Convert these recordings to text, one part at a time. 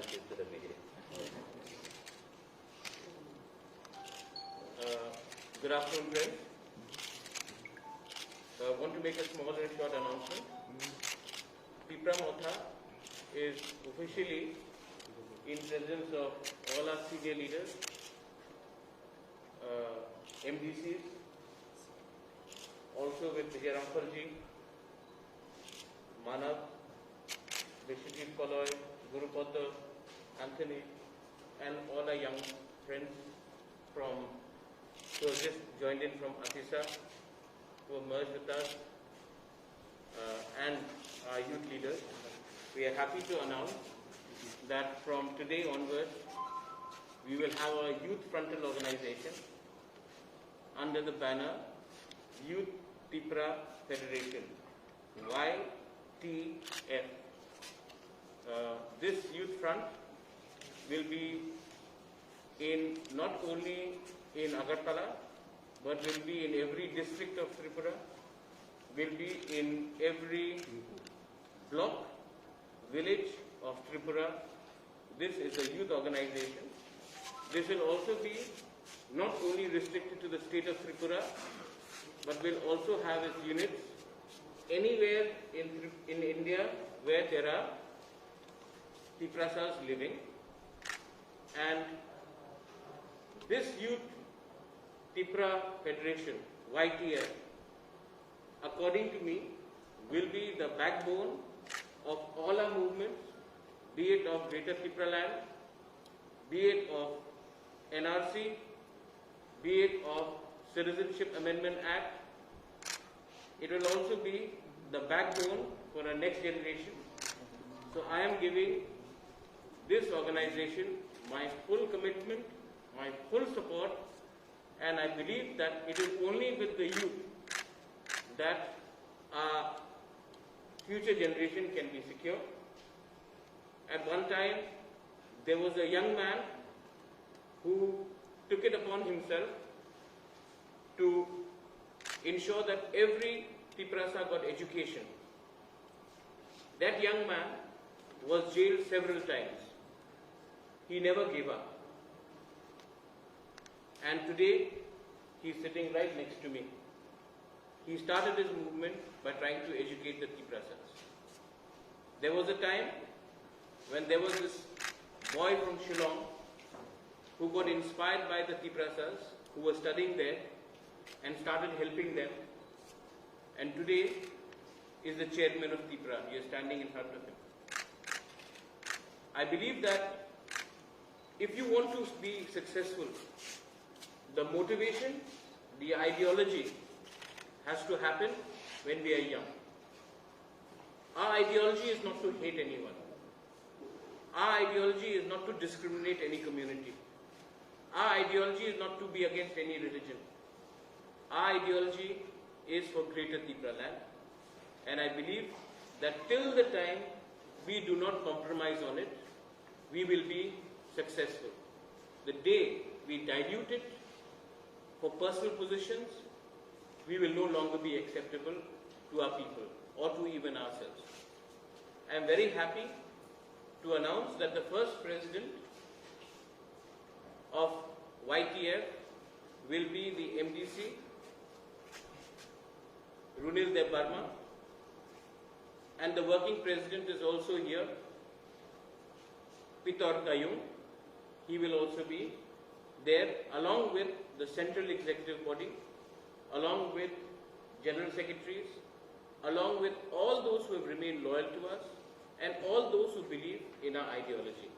the media. Good afternoon, friends. I want to make a small and short announcement. Tipra Motha is officially in presence of all our senior leaders, MDCs, also with Vijay Ramparji, Manav, Vishwajit Kaloy, Guru Padda, Anthony, and all our young friends who have just joined in from Atisa, who have merged with us, and our youth leaders. We are happy to announce that from today onwards, we will have a youth frontal organization under the banner Youth Tipra Federation, YTF. This youth front will be not only in Agartala, but will be in every district of Tripura, will be in every block, village of Tripura. This is a youth organization. This will also be not only restricted to the state of Tripura, but will also have its units anywhere in India where there are Tiprasas living. And this Youth Tipra Federation, YTF, according to me, will be the backbone of all our movements, be it of Greater Tipra land, be it of NRC, be it of Citizenship Amendment Act. It will also be the backbone for our next generation. So I am giving this organization my full commitment, my full support, and I believe that it is only with the youth that our future generation can be secure. At one time, there was a young man who took it upon himself to ensure that every Tiprasa got education. That young man was jailed several times. He never gave up. And today, he is sitting right next to me. He started his movement by trying to educate the Tiprasas. There was a time when there was this boy from Shillong who got inspired by the Tiprasas who were studying there and started helping them. And today is the chairman of Tipra. You are standing in front of him. I believe that if you want to be successful, the motivation, the ideology has to happen when we are young. Our ideology is not to hate anyone. Our ideology is not to discriminate any community. Our ideology is not to be against any religion. Our ideology is for Greater Tipra land. And I believe that till the time we do not compromise on it, we will be successful. The day we dilute it for personal positions, we will no longer be acceptable to our people or to even ourselves. I am very happy to announce that the first president of YTF will be the MDC, Runil Dev Barma, and the working president is also here, Pitor Kayum. He will also be there along with the central executive body, along with general secretaries, along with all those who have remained loyal to us and all those who believe in our ideology.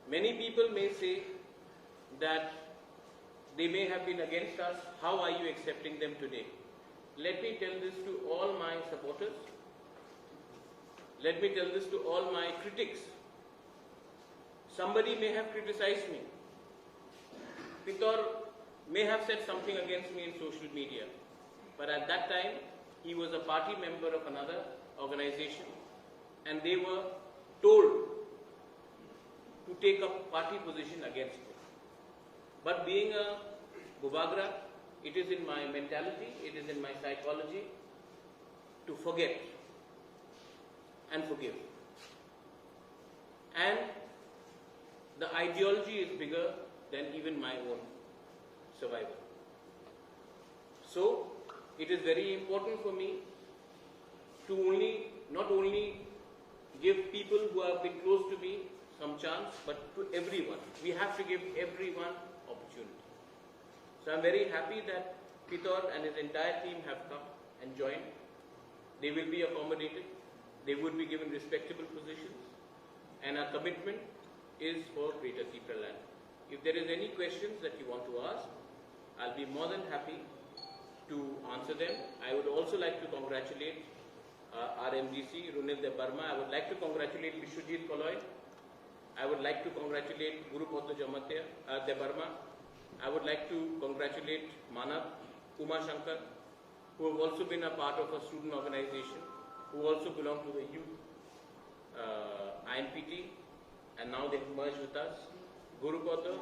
Many people may say that they may have been against us. How are you accepting them today? Let me tell this to all my supporters. Let me tell this to all my critics. Somebody may have criticized me. Pitor may have said something against me in social media. But at that time, he was a party member of another organization and they were told to take a party position against me. But being a Bubagra, it is in my mentality, it is in my psychology to forget and forgive. and the ideology is bigger than even my own survival. So it is very important for me to not only give people who have been close to me some chance, but to everyone. We have to give everyone opportunity. So I'm very happy that Pitor and his entire team have come and joined. They will be accommodated. They would be given respectable positions. And our commitment is for Greater Tipra land. If there is any questions that you want to ask, I'll be more than happy to answer them. I would also like to congratulate our MDC, Runil De Barma. I would like to congratulate Vishwajit Koloy. I would like to congratulate Guru Poddo De Barma. I would like to congratulate Manav, Uma Shankar, who have also been a part of a student organization, who also belong to the youth INPT, and now they have merged with us. Guru Poddo,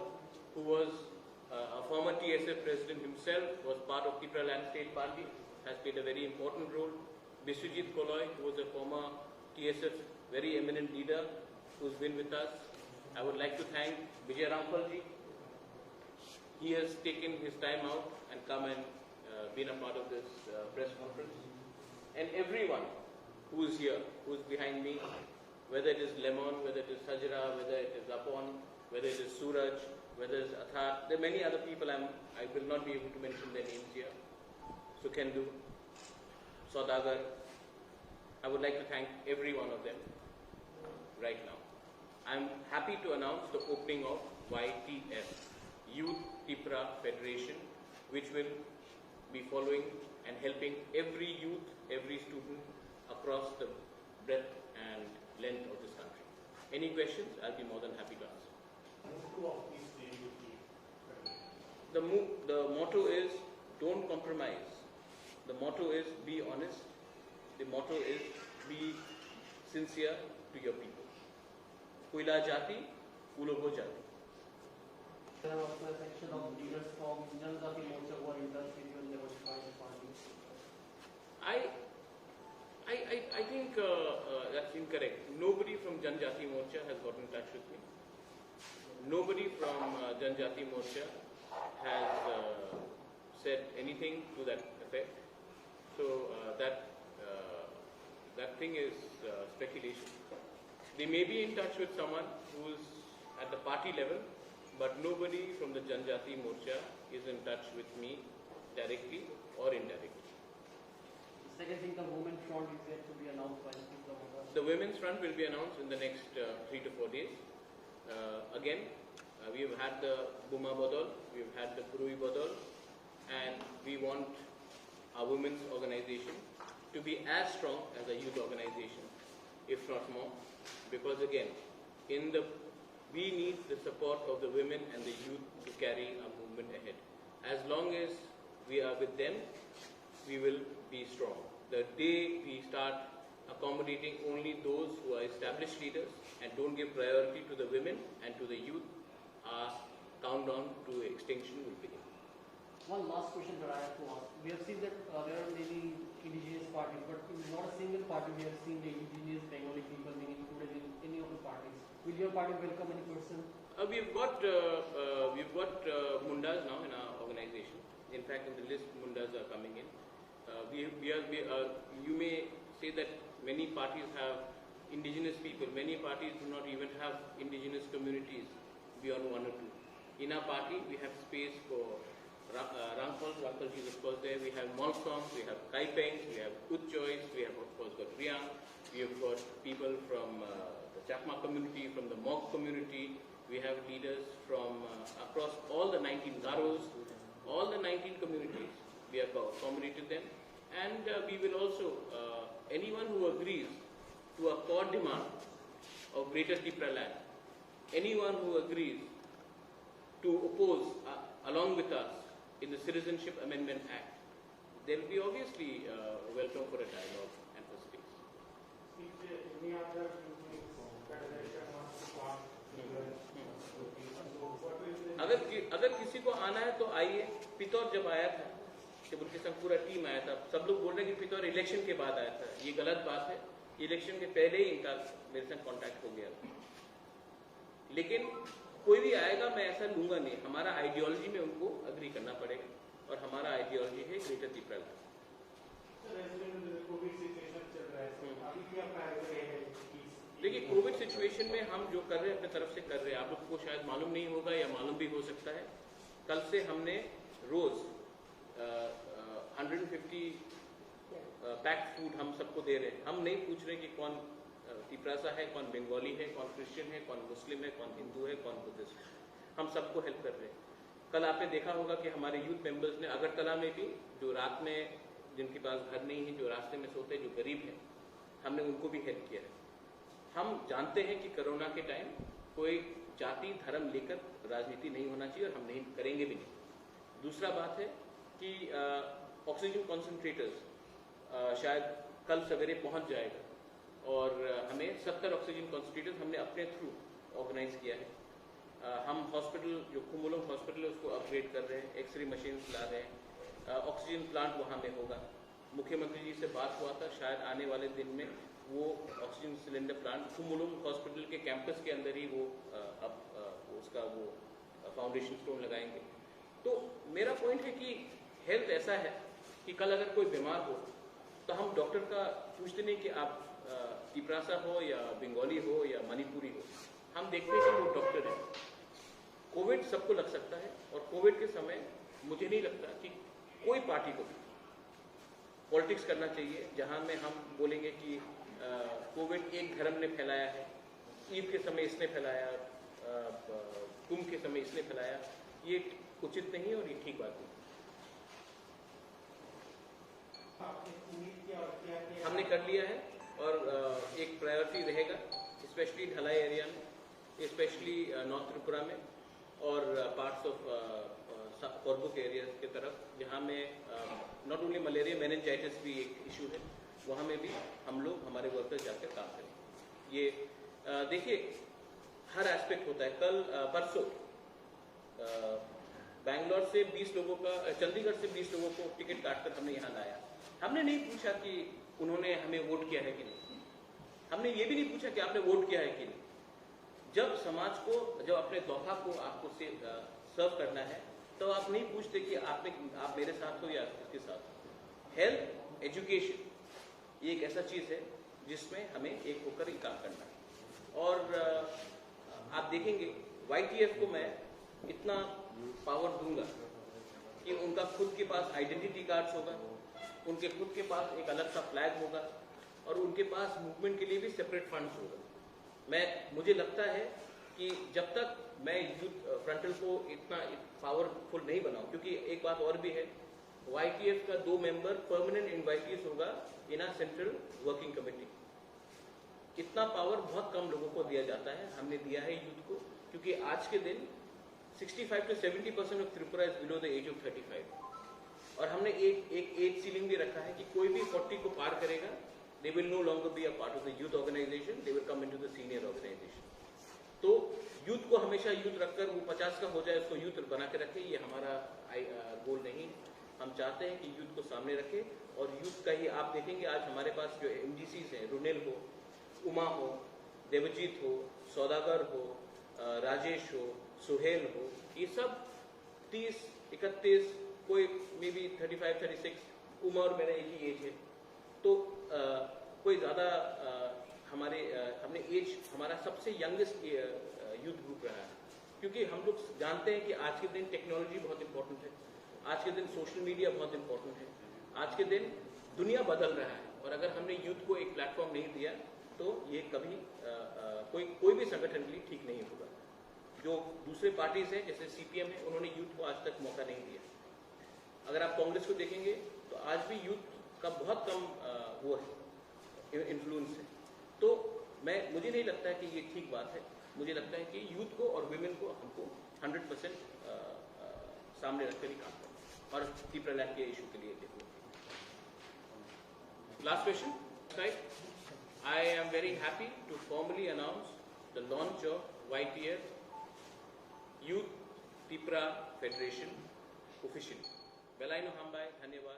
who was a former TSF president himself, was part of Tipra Land State Party, has played a very important role. Biswajit Koloy, who was a former TSF very eminent leader, who's been with us. I would like to thank Vijay Rampalji. He has taken his time out and come and been a part of this press conference. And everyone who is here, who is behind me, whether it is Lemon, whether it is Sajra, whether it is Apon, whether it is Suraj, whether it is Athar, there are many other people I will not be able to mention their names here. Sukhendu, Saudagar. I would like to thank every one of them right now. I'm happy to announce the opening of YTF, Youth Tipra Federation, which will be following and helping every youth, every student across the breadth and length of this country. Any questions? I'll be more than happy to answer. The motto is don't compromise. The motto is be honest. The motto is be sincere to your people. Kuila Jati, Ulogo Jati. There are also a section of leaders from Jan Jati Morcha who are interested in the party. I think that's incorrect. Nobody from Janjati Morcha has got in touch with me. Nobody from Janjati Morcha has said anything to that effect. So that thing is speculation. They may be in touch with someone who's at the party level, but nobody from the Janjati Morcha is in touch with me directly or indirectly. The second thing, the Women's Front is yet to be announced by the Speaker. The Women's Front will be announced in the next 3 to 4 days. We have had the Buma Bodol, we have had the Purui Bodol, and we want our women's organization to be as strong as a youth organization, if not more, because again, we need the support of the women and the youth to carry our movement ahead. As long as we are with them, we will be strong. The day we start accommodating only those who are established leaders and don't give priority to the women and to the youth, our countdown to extinction will begin. One last question that I have to ask. We have seen that there are many indigenous parties, but in not a single party we have seen the indigenous Bengali people being included in any of the parties. Will your party welcome any person? We've got Mundas now in our organization. In fact, in the list, Mundas are coming in. You may say that many parties have indigenous people. Many parties do not even have indigenous communities beyond 1 or 2. In our party, we have space for Rangpal is of course there. We have Molsong, we have Kaipengs, we have Utchois, we have of course got Riang, we have got people from the Chakma community, from the Mok community. We have leaders from across all the 19 Garos, all the 19 communities. We have accommodated them, and we will also, anyone who agrees to a core demand of Greater Tipra land, anyone who agrees to oppose along with us in the Citizenship Amendment Act, they will be obviously welcome for a dialogue and for space. अगर किसी को आना है तो आइए. पितौर जब आया था, टेबल के संग पूरा टीम आया था, सब लोग बोल रहे हैं कि पितौर इलेक्शन के बाद आया था. ये गलत बात है. इलेक्शन के पहले ही इनका मेरे संग कांटेक्ट हो गया. लेकिन कोई भी आएगा मैं ऐसा लूंगा नहीं, हमारा आइडियोलॉजी में उनको अग्री करना पड़ेगा और हमारा आइडियोलॉजी है ग्रेटर तिपरा लैंड। देखिए कोविड सिचुएशन में हम जो कर रहे हैं अपने तरफ से कर रहे हैं, आप लोग को शायद मालूम नहीं होगा या मालूम भी हो सकता है, कल से हमने रोज 150 पैक्ड फूड हम सबको दे रहे हैं। हम नहीं पूछ रहे कि कौन तिपरासा है, कौन बंगाली है, कौन क्रिश्चियन है, कौन मुस्लिम है, कौन हिंदू है, कौन बुद्धिस्ट है, हम सबको हेल्प कर रहे हैं। कल आपने देखा होगा कि हमारे यूथ मेंबर्स ने अगरतला में भी, जो रात में जिनके पास घर नहीं है, जो रास्ते में सोते हैं, जो गरीब हैं, हमने उनको भी हेल्प किया है। हम जानते हैं कि कोरोना के टाइम कोई जाति धर्म लेकर राजनीति नहीं होना चाहिए और हम नहीं करेंगे भी नहीं। दूसरा बात है कि ऑक्सीजन कॉन्सेंट्रेटर्स शायद कल सवेरे पहुंच जाएगा और हमें 70 ऑक्सीजन कॉन्सेंट्रेटर्स हमने अपने थ्रू ऑर्गेनाइज किया है। हम हॉस्पिटल जो कुमुलम हॉस्पिटल है उसको अपग्रेड कर रहे हैं, एक्सरे मशीन ला रहे हैं, ऑक्सीजन प्लांट वहाँ में होगा। मुख्यमंत्री जी से बात हुआ था, शायद आने वाले दिन में वो ऑक्सीजन सिलेंडर प्लांट कुमुलम हॉस्पिटल के कैंपस के अंदर ही वो उसका वो फाउंडेशन स्टोन लगाएंगे। तो मेरा पॉइंट है कि हेल्थ ऐसा है कि कल अगर कोई बीमार हो तो हम डॉक्टर का पूछते नहीं कि आप तिपरासा हो या बंगाली हो या मणिपुरी हो, हम देखते हैं कि वो डॉक्टर है। कोविड सबको लग सकता है और कोविड के समय मुझे नहीं लगता कि कोई पार्टी को पॉलिटिक्स करना चाहिए जहां में हम बोलेंगे कि कोविड एक धर्म ने फैलाया है, ईद के समय इसने फैलाया, कुंभ के समय इसने फैलाया, ये उचित नहीं और ये ठीक बात नहीं। हमने कर लिया है और एक प्रायोरिटी रहेगा, स्पेशली ढलाई एरिया में, स्पेशली नॉर्थ त्रिपुरा में और पार्ट्स ऑफ कोरबुक एरिया के तरफ, जहाँ में नॉट ओनली मलेरिया मेनिंजाइटिस भी एक इशू है, वहाँ में भी हम लोग हमारे वर्कर्स जाकर काम करेंगे। ये देखिए हर एस्पेक्ट होता है। कल परसों बैंगलोर से 20 लोगों का, चंडीगढ़ से 20 लोगों को टिकट काटकर हमने यहाँ लाया। हमने नहीं पूछा कि उन्होंने हमें वोट किया है कि नहीं, हमने ये भी नहीं पूछा कि आपने वोट किया है कि नहीं। जब समाज को, जब अपने तोहफा को आपको सर्व करना है तो आप नहीं पूछते कि आप मेरे साथ हो या किसके साथ हो। हेल्थ एजुकेशन ये एक ऐसा चीज है जिसमें हमें एक होकर ही काम करना है। और आप देखेंगे YTF को मैं इतना पावर दूंगा कि उनका खुद के पास आइडेंटिटी कार्ड्स होगा, उनके खुद के पास एक अलग सा फ्लैग होगा और उनके पास मूवमेंट के लिए भी सेपरेट फंड्स होगा। मुझे लगता है कि जब तक मैं यूथ फ्रंटल को इतना पावरफुल नहीं बनाऊं, क्योंकि एक बात और भी है, YTF का 2 मेंबर परमानेंट इनवाइटीज होगा इन आ सेंट्रल वर्किंग कमेटी। इतना पावर बहुत कम लोगों को दिया जाता है, हमने दिया है यूथ को, क्योंकि आज के दिन 65 to 70% of Tripura is below the age of 35 और हमने एक एज सीलिंग भी रखा है कि कोई भी 40 को पार करेगा, they will no longer be a part of the youth organisation, they will come into the senior organisation. तो यूथ को हमेशा यूथ रखकर वो 50 का हो जाए उसको यूथ बना के रखे, ये हमारा गोल नहीं है। हम चाहते हैं कि यूथ को सामने रखे और यूथ का ही आप देखेंगे आज हमारे पास जो MGCs हैं, रुनेल हो, उमा हो, देवजीत हो, सौदागर हो, राजेश हो, सुहेल हो, ये सब 30, 31, कोई मे बी 35, 36, उमा और मेरा एक ही एज है। तो कोई ज़्यादा हमने एज हमारा सबसे यंगेस्ट यूथ ग्रुप रहा है, क्योंकि हम लोग जानते हैं कि आज के दिन टेक्नोलॉजी बहुत इंपॉर्टेंट है, आज के दिन सोशल मीडिया बहुत इंपॉर्टेंट है, आज के दिन दुनिया बदल रहा है और अगर हमने यूथ को एक प्लेटफॉर्म नहीं दिया तो ये कभी कोई भी संगठन के लिए ठीक नहीं होगा। जो दूसरे पार्टीज हैं जैसे CPM है, उन्होंने यूथ को आज तक मौका नहीं दिया। अगर आप कांग्रेस को देखेंगे तो आज भी यूथ का बहुत कम वो है, इन्फ्लुएंस है। तो मुझे नहीं लगता है कि ये ठीक बात है। मुझे लगता है कि यूथ को और विमेन को हमको 100% सामने रखकर ही काम करना और तिपरा लैंड के इशू के लिए देखो। Last question, right? I am very happy to formally announce the launch of YTF Youth Tipra Federation officially. Belai no hambai, dhanyawad.